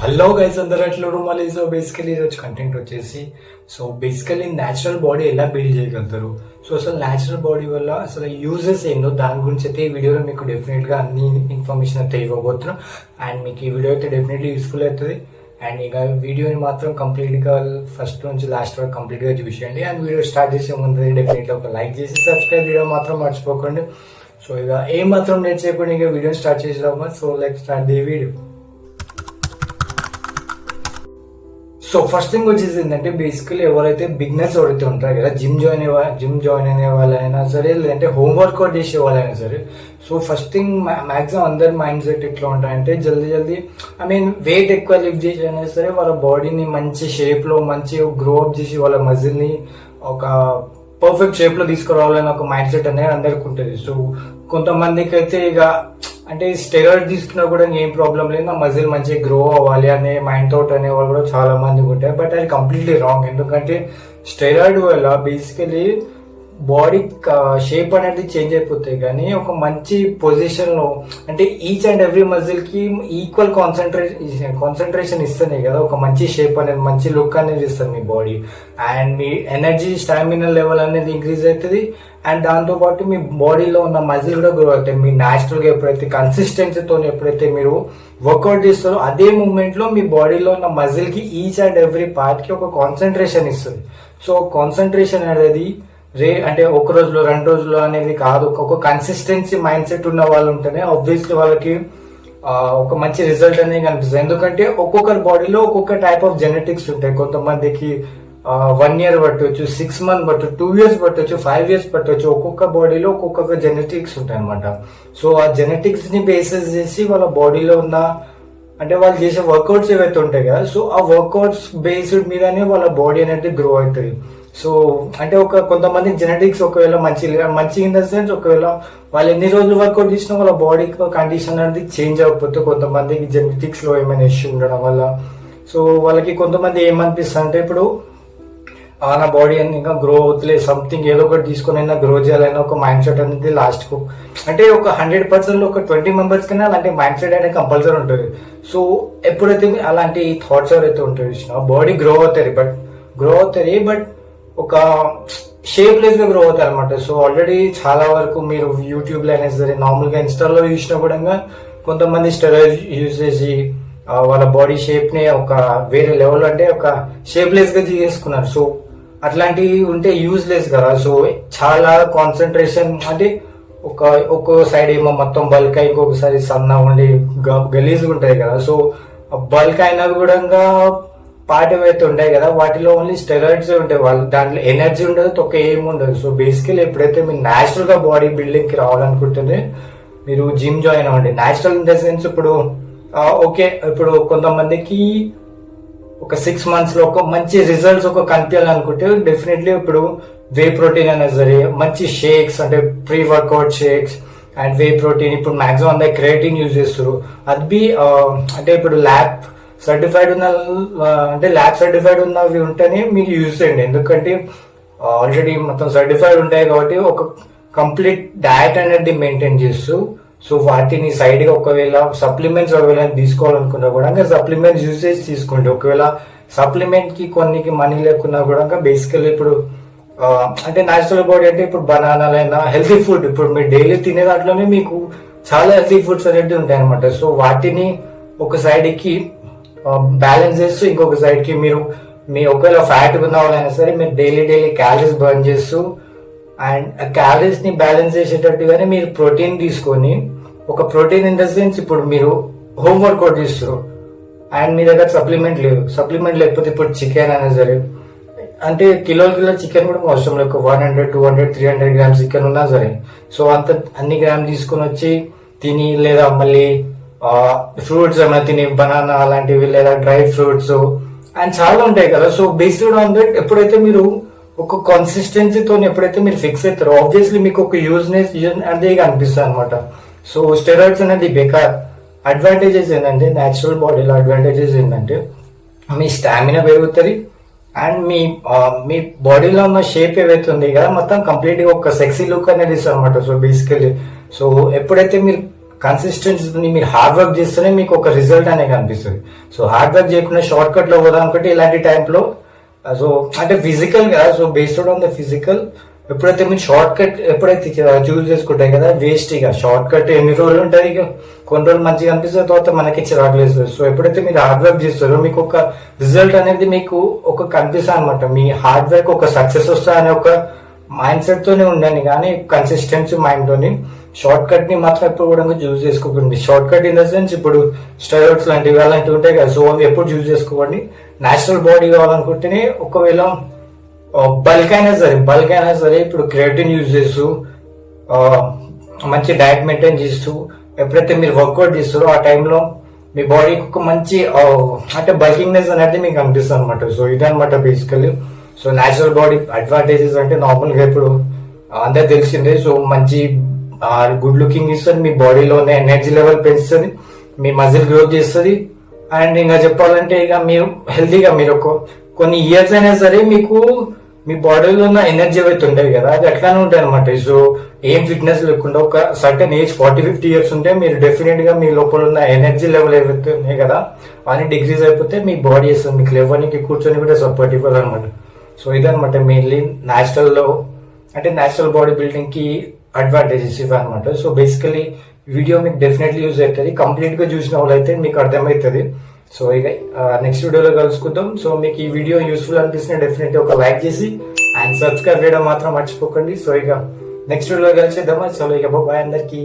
Hello guys అందరూ ఎట్లా మళ్ళీ సో బేసికలీ ఈరోజు కంటెంట్ వచ్చేసి బేసికలీ న్యాచురల్ బాడీ ఎలా బిల్డ్ చేయగలుగుతారు. అసలు న్యాచురల్ బాడీ వల్ల అసలు యూజెస్ ఏందో దాని గురించి అయితే ఈ వీడియోలో మీకు డెఫినెట్గా అన్ని ఇన్ఫర్మేషన్ అయితే ఇవ్వబోతున్నాం. అండ్ మీకు ఈ వీడియో అయితే డెఫినెట్లీ యూస్ఫుల్ అవుతుంది. అండ్ ఇక వీడియోని మాత్రం కంప్లీట్గా ఫస్ట్ నుంచి లాస్ట్ వరకు కంప్లీట్గా చూసేయండి. అండ్ వీడియో స్టార్ట్ చేసే ముందు డెఫినెట్గా ఒక లైక్ చేసి సబ్స్క్రైబ్ చేయడం మాత్రం మర్చిపోకండి. ఇక ఏం మాత్రం లేట్ చేయకుండా ఇక వీడియో స్టార్ట్ చేసేద్దామా. Like start the video. First thing వచ్చేసి ఏంటంటే బేసికలీ ఎవరైతే బిగినర్స్ ఎవరైతే ఉంటారు కదా, జిమ్ జాయిన్ అనే వాళ్ళైనా సరే, లేదంటే హోమ్ వర్కౌట్ చేసే వాళ్ళైనా సరే, ఫస్ట్ థింగ్ మాక్సిమం అందరి మైండ్ సెట్ ఎట్లా ఉంటాయంటే జల్దీ వెయిట్ ఎక్కువ లిఫ్ట్ చేసి అయినా సరే వాళ్ళ బాడీని మంచి షేప్ లో మంచి గ్రో అప్ చేసి వాళ్ళ మజిల్ ని ఒక పర్ఫెక్ట్ షేప్ లో తీసుకురావాలని ఒక మైండ్ సెట్ అనేది అందరికి ఉంటుంది. కొంతమందికి అయితే ఇక అంటే స్టెరాయిడ్ తీసుకున్నా కూడా ఏం ప్రాబ్లం లేదు, నా మజిల్ మంచిగా గ్రో అవ్వాలి అనే మైండ్ థాట్ అనే వాళ్ళు కూడా చాలా మంది ఉంటారు. బట్ అది కంప్లీట్లీ రాంగ్. ఎందుకంటే స్టెరాయిడ్ వల్ల బేసికలీ బాడీ షేప్ అనేది చేంజ్ అయిపోతాయి, కానీ ఒక మంచి పొజిషన్ లో అంటే ఈచ్ అండ్ ఎవ్రీ మజిల్ కి ఈక్వల్ కాన్సన్ట్రేషన్ ఇస్తున్నాయి కదా, ఒక మంచి షేప్ అనేది మంచి లుక్ అనేది ఇస్తుంది మీ బాడీ. అండ్ మీ ఎనర్జీ స్టామినా లెవెల్ అనేది ఇంక్రీజ్ అవుతుంది. అండ్ దాంతో పాటు మీ బాడీలో ఉన్న మజిల్ కూడా గ్రో అవుతాయి. మీ న్యాచురల్ గా ఎప్పుడైతే కన్సిస్టెన్సీతో ఎప్పుడైతే మీరు వర్కౌట్ చేస్తారో అదే మూమెంట్ లో మీ బాడీలో ఉన్న మజిల్ కి ఈచ్ అండ్ ఎవ్రీ పార్ట్ కి ఒక కాన్సన్ట్రేషన్ ఇస్తుంది. కాన్సన్ట్రేషన్ అనేది అంటే ఒక రోజులో 2 రోజులు అనేది కాదు, ఒక కన్సిస్టెన్సీ మైండ్ సెట్ ఉన్న వాళ్ళు ఉంటేనే ఆబ్వియస్లీ వాళ్ళకి ఒక మంచి రిజల్ట్ అనేది కనిపిస్తుంది. ఎందుకంటే ఒక్కొక్కరి బాడీలో ఒక్కొక్క టైప్ ఆఫ్ జెనెటిక్స్ ఉంటాయి. కొంతమందికి 1 year పట్టవచ్చు, 6 months పట్టవచ్చు, 2 years పట్టవచ్చు, 5 years పట్టవచ్చు. ఒక్కొక్క బాడీలో ఒక్కొక్క జెనెటిక్స్ ఉంటాయి అనమాట. ఆ జెనెటిక్స్ ని బేసిస్ చేసి వాళ్ళ బాడీలో ఉన్న అంటే వాళ్ళు చేసే వర్కౌట్స్ ఏవైతే ఉంటాయి కదా, ఆ వర్కౌట్స్ బేస్డ్ మీదనే వాళ్ళ బాడీ అనేది గ్రో అవుతుంది. అంటే కొంతమంది జెనెటిక్స్ ఒకవేళ మంచి ఇన్ ద సెన్స్ ఒకవేళ వాళ్ళు ఎన్ని రోజులు వర్కౌట్ చేసినా వాళ్ళ బాడీ కండిషన్ అనేది చేంజ్ అవ్వకపోతే, కొంతమందికి జెనెటిక్స్ లో ఏమైనా ఇష్యూ ఉండడం వల్ల వాళ్ళకి కొంతమంది ఏమనిపిస్తుంది అంటే ఇప్పుడు నా బాడీ అని ఇంకా గ్రో అవుతలేదు, సంథింగ్ ఏదో ఒకటి తీసుకుని అయినా గ్రో చేయాలన్నా ఒక మైండ్ సెట్ అనేది లాస్ట్ కు అంటే ఒక 100% ఒక 20 members కన్నా అలాంటి మైండ్ సెట్ అనేది కంపల్సరీ ఉంటుంది. ఎప్పుడైతే అలాంటి థాట్స్ ఎవరైతే ఉంటాయో బాడీ గ్రో అవుతుంది బట్ ఒక షేప్ లెస్ గా గ్రో అవుతాయి అనమాట. ఆల్రెడీ చాలా వరకు మీరు యూట్యూబ్ లో అయినా సరే నార్మల్ గా ఇన్స్టాల్లో చూసినా కూడా కొంతమంది స్టెరాయిడ్ యూజ్ చేసి వాళ్ళ బాడీ షేప్ ని ఒక వేరే లెవెల్ అంటే ఒక షేప్ లెస్ గా చేసుకున్నారు. అట్లాంటివి ఉంటే యూజ్ లెస్ కదా. చాలా కాన్సన్ట్రేషన్ అంటే ఒక్కో సైడ్ ఏమో మొత్తం బల్క్ అయి ఇంకొకసారి సన్న ఉండి గలీజ్గా ఉంటాయి కదా. బల్క్ అయినా కూడా పార్ట్ ఏవైతే ఉంటాయి కదా వాటిలో ఓన్లీ స్టెరాయిడ్స్ ఉంటాయి, వాళ్ళు దాంట్లో ఎనర్జీ ఉండదు, తొక్క ఏమి ఉండదు. బేసికలీ ఎప్పుడైతే మీరు న్యాచురల్ గా బాడీ బిల్డింగ్ కి రావాలనుకుంటుంది మీరు జిమ్ జాయిన్ అవ్వండి. న్యాచురల్ ఇన్ ద సెన్స్ ఇప్పుడు ఇప్పుడు కొంతమందికి ఒక 6 months లో ఒక మంచి రిజల్ట్స్ కనిపించాలనుకుంటే డెఫినెట్లీ ఇప్పుడు వే ప్రోటీన్ అయినా సరే, మంచి షేక్స్ అంటే pre workout shakes and whey protein ఇప్పుడు మాక్సిమం అందరు క్రియేటిన్ యూజ్ చేస్తారు. అది అంటే ఇప్పుడు ల్యాబ్ సర్టిఫైడ్ ఉన్నవి ఉంటేనే మీరు యూజ్ చేయండి. ఎందుకంటే ఆల్రెడీ మొత్తం సర్టిఫైడ్ ఉంటాయి కాబట్టి ఒక కంప్లీట్ డయట్ అనేది మెయింటైన్ చేస్తూ వాటిని సైడ్ గా ఒకవేళ సప్లిమెంట్స్ తీసుకోవాలనుకున్నా కూడా సప్లిమెంట్స్ యూజ్ చేసి తీసుకోండి. ఒకవేళ సప్లిమెంట్ కి కొన్నికి మనీ లేకున్నా కూడా బేసికల్లీ ఇప్పుడు అంటే న్యాచురల్ బాడీ అంటే ఇప్పుడు బనానాలైనా హెల్తీ ఫుడ్ ఇప్పుడు మీరు డైలీ తినే దాంట్లోనే మీకు చాలా హెల్తీ ఫుడ్స్ అనేవి ఉంటాయి అనమాట. వాటిని ఒక సైడ్ కి బ్యాలెన్స్ చేస్తూ ఇంకొక సైడ్ కి మీరు మీ ఒకవేళ ఫ్యాట్ ఉన్న వాళ్ళైనా సరే మీరు డైలీ క్యాలరీస్ బర్న్ చేస్తూ అండ్ క్యాలరీస్ ని బ్యాలెన్స్ చేసేటట్టుగానే మీరు ప్రోటీన్ తీసుకొని ఒక ప్రోటీన్ ఇన్ ద సెన్స్ ఇప్పుడు మీరు హోమ్ వర్కౌట్ చేస్తారు అండ్ మీ దగ్గర సప్లిమెంట్ లేకపోతే ఇప్పుడు చికెన్ అయినా సరే అంటే కిలో చికెన్ కూడా అవసరం లేదు, 100, 200, 300 grams చికెన్ ఉన్నా సరే అన్ని గ్రామ్ తీసుకొని వచ్చి తిని, లేదా మళ్ళీ ఫ్రూట్స్ ఏమైనా తిని బనానా అలాంటివి లేదా డ్రై ఫ్రూట్స్ అండ్ చాలా ఉంటాయి కదా. బేస్డ్ ఆన్ దట్ ఎప్పుడైతే మీరు ఒక కన్సిస్టెన్సీతో ఎప్పుడైతే మీరు ఫిక్స్ అవుతారో ఆబ్వియస్లీ మీకు ఒక యూజ్నెస్ అదే అనిపిస్తుంది అనమాట. స్టెరాయిడ్స్ అనేది బేకార్. అడ్వాంటేజెస్ ఏంటంటే న్యాచురల్ బాడీలో అడ్వాంటేజెస్ ఏంటంటే మీ స్టామినా పెరుగుతుంది అండ్ మీ బాడీలో ఉన్న షేప్ ఏవైతే ఉంది కదా మొత్తం కంప్లీట్ గా ఒక సెక్సీ లుక్ అనేది ఇస్తుంది అనమాట. బేసికలీ ఎప్పుడైతే మీరు కన్సిస్టెన్సీ మీరు హార్డ్ వర్క్ చేస్తేనే మీకు ఒక రిజల్ట్ అనేది కనిపిస్తుంది. సో హార్డ్ వర్క్ చేయకుండా షార్ట్ కట్ లో పోదాం అనుకుంటే ఇలాంటి టైంలో సో అంటే ఫిజికల్ గా so based on the physical ఎప్పుడైతే మీరు షార్ట్ కట్ ఎప్పుడైతే చూస్ చేసుకుంటాయి కదా వేస్ట్ ఇక షార్ట్ కట్ ఎన్ని రోజులు ఉంటుంది ఇక కొన్ని రోజులు మంచిగా అనిపిస్తుంది తర్వాత మనకి చిరాకులేదు. సో ఎప్పుడైతే మీరు హార్డ్ వర్క్ చేస్తారో మీకు ఒక రిజల్ట్ అనేది మీకు ఒక కనిపిస్తుంది అనమాట. మీ హార్డ్ వర్క్ ఒక సక్సెస్ వస్తా అనే ఒక మైండ్ సెట్ తోనే ఉండండి కానీ కన్సిస్టెన్సీ మైండ్ తోని షార్ట్ కట్ ని మాత్రం ఎప్పుడు కూడా చూస్ చేసుకోకండి. Short cut in the sense ఇప్పుడు స్టెరాయిడ్స్ లాంటివి అలాంటివి ఉంటాయి కదా సో అవి ఎప్పుడు చూస్ చేసుకోకండి. నేచురల్ బాడీ కావాలనుకుంటేనే ఒకవేళ బల్క్ అయినా సరే ఇప్పుడు క్రియేటిన్ యూజ్ చేస్తూ మంచి డైట్ మెయింటైన్ చేస్తూ ఎప్పుడైతే మీరు వర్కౌట్ చేస్తారో ఆ టైంలో మీ బాడీకి ఒక మంచి అంటే బల్కింగ్నెస్ అనేది మీకు అనిపిస్తుంది అనమాట. సో ఇదనమాట basically. So natural body advantages అంటే నార్మల్గా ఇప్పుడు అందరు తెలిసిందే. సో మంచి గుడ్ లుకింగ్ ఇస్తుంది, మీ బాడీలోనే ఎనర్జీ లెవెల్ పెంచుతుంది, మీ మజిల్ గ్రోత్ చేస్తుంది. అండ్ ఇంకా చెప్పాలంటే ఇక మీరు హెల్తీగా మీరు కొన్ని ఇయర్స్ అయినా సరే మీకు మీ బాడీలో ఉన్న ఎనర్జీ అయితే ఉంటుంది కదా అది అట్లానే ఉంటాయి అనమాట. సో ఏం ఫిట్నెస్ లేకుండా ఒక సర్టన్ ఏజ్ 40-50 ఇయర్స్ ఉంటే మీరు డెఫినెట్ గా మీ లోపల ఉన్న ఎనర్జీ లెవెల్ ఏవైతే ఉన్నాయి కదా అవన్నీ డిగ్రీస్ అయిపోతే మీ బాడీ చేస్తుంది మీకు లేవడానికి కూర్చొని కూడా సపోర్ట్ ఇవ్వాలి అనమాట. సో ఇదనమాట మెయిన్లీ నేచురల్ బాడీ బిల్డింగ్ కి అడ్వాంటేజెస్ ఇవి అనమాట. సో బేసికలీ వీడియో మీకు డెఫినెట్లీ యూజ్ అవుతుంది. కంప్లీట్ గా చూసిన వాళ్ళైతే మీకు అర్థమవుతుంది. సో ఇక నెక్స్ట్ వీడియోలో కలుసుకుందాం. సో మీకు ఈ వీడియో యూస్ఫుల్ అనిపిస్తే డెఫినెట్లీ ఒక లైక్ చేసి అండ్ సబ్స్క్రైబ్ చేయడం మాత్రం మర్చిపోకండి. సో ఇక నెక్స్ట్ వీడియోలో కలిసేద్దామా. సో ఇక బాయ్ అందరికి.